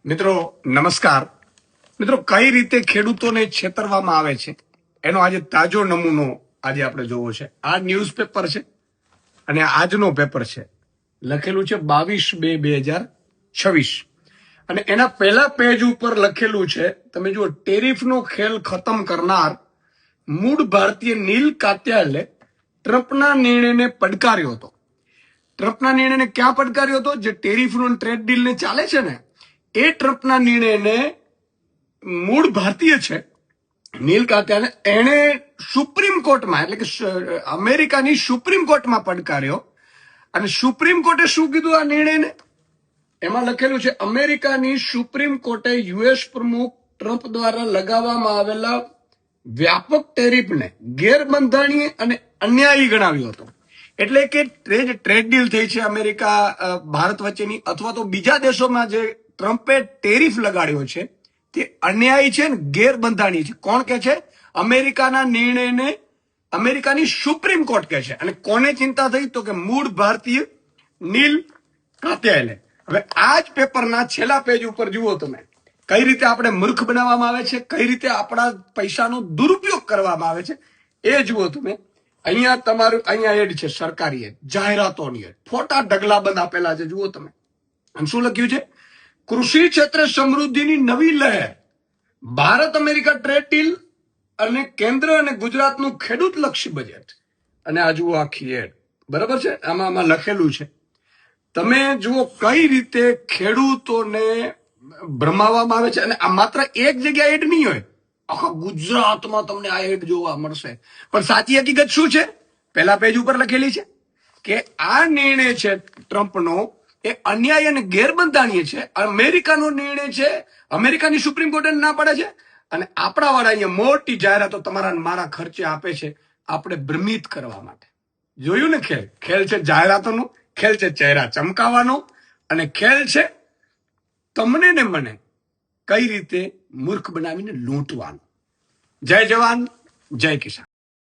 મિત્રો નમસ્કાર. મિત્રો, કઈ રીતે ખેડૂતોને છેતરવામાં આવે છે એનો આજે તાજો નમૂનો આજે આપણે જોવો છે. આ ન્યૂઝપેપર છે અને આજનો પેપર છે. લખેલું છે 22/2/2026 અને એના પહેલા પેજ ઉપર લખેલું છે, તમે જુઓ, ટેરિફનો ખેલ ખતમ કરનાર મૂળ ભારતીય નીલ કાત્યાલે ટ્રમ્પના નિર્ણયને પડકાર્યો હતો. ટ્રમ્પના નિર્ણયને ક્યાં પડકાર્યો હતો? જે ટેરિફનો ટ્રેડ ડીલને ચાલે છે ને, એ ટ્રમ્પના નિર્ણયને મૂળ ભારતીય છે નીલ કાત્યાને, એણે સુપ્રીમ કોર્ટમાં, એટલે કે અમેરિકાની સુપ્રીમ કોર્ટમાં પડકાર્યો. અને સુપ્રીમ કોર્ટે શું કીધું આ નિર્ણયને? એમાં લખેલું છે, અમેરિકાની સુપ્રીમ કોર્ટે યુએસ પ્રમુખ ટ્રમ્પ દ્વારા લગાવવામાં આવેલા વ્યાપક ટેરિફને ગેરબંધારણીય અને અન્યાયી ગણાવ્યો હતો. એટલે કે ટ્રેડ ડીલ થઈ છે અમેરિકા ભારત વચ્ચેની, અથવા તો બીજા દેશોમાં જે ટ્રમ્પે ટેરિફ લગાડ્યો છે તે અન્યાયી છે ને ગેરબંધારણીય છે. કોણ કે છે? અમેરિકાના નિર્ણયને અમેરિકાની સુપ્રીમ કોર્ટ કે છે. અને કોને ચિંતા થઈ? તો કે મૂળ ભારતીય નીલ કાત્યાલે. હવે આ જ પેપરના છેલ્લા પેજ ઉપર જુઓ તમે, કઈ રીતે આપણે મૂર્ખ બનાવવામાં આવે છે, કઈ રીતે આપણા પૈસાનો દુરુપયોગ કરવામાં આવે છે એ જુઓ તમે. અહીંયા તમારું એડ છે, સરકારી એડ, જાહેરાતોની એડ, ફોટા ઢગલાબંધ આપેલા છે, જુઓ તમે. અને શું લખ્યું છે? કૃષિ ક્ષેત્રે સમૃદ્ધિની નવી લહેર, ભારત અમેરિકા ટ્રેડ ડીલ અને કેન્દ્ર અને ગુજરાતનું ખેડૂત લક્ષી બજેટ. અને આ જુઓ આખી એડ, બરાબર છે. આમાં લખેલું છે, તમે જુઓ કઈ રીતે ખેડૂતોને ભ્રમાવવામાં આવે છે. અને આ માત્ર એક જગ્યાએ એડ નહીં હોય, આખા ગુજરાતમાં તમને આ એડ જોવા મળશે. પણ સાચી હકીકત શું છે? પહેલા પેજ ઉપર લખેલી છે કે આ નિર્ણય છે ટ્રમ્પનો, એ અન્યાય અને ગેરબંધારણીય છે. અમેરિકાનો નિર્ણય છે, અમેરિકાની સુપ્રીમ કોર્ટે ના પડે છે. અને આપણા વાળા અહીંયા મોટી જાહેરાતો તમારા મારા ખર્ચે આપે છે, આપણે ભ્રમિત કરવા માટે. જોયું ને? ખેલ છે જાહેરાતોનો, ખેલ છે ચહેરા ચમકાવવાનો, અને ખેલ છે તમને ને મને કઈ રીતે મૂર્ખ બનાવીને લૂંટવાનો. જય જવાન, જય કિસાન.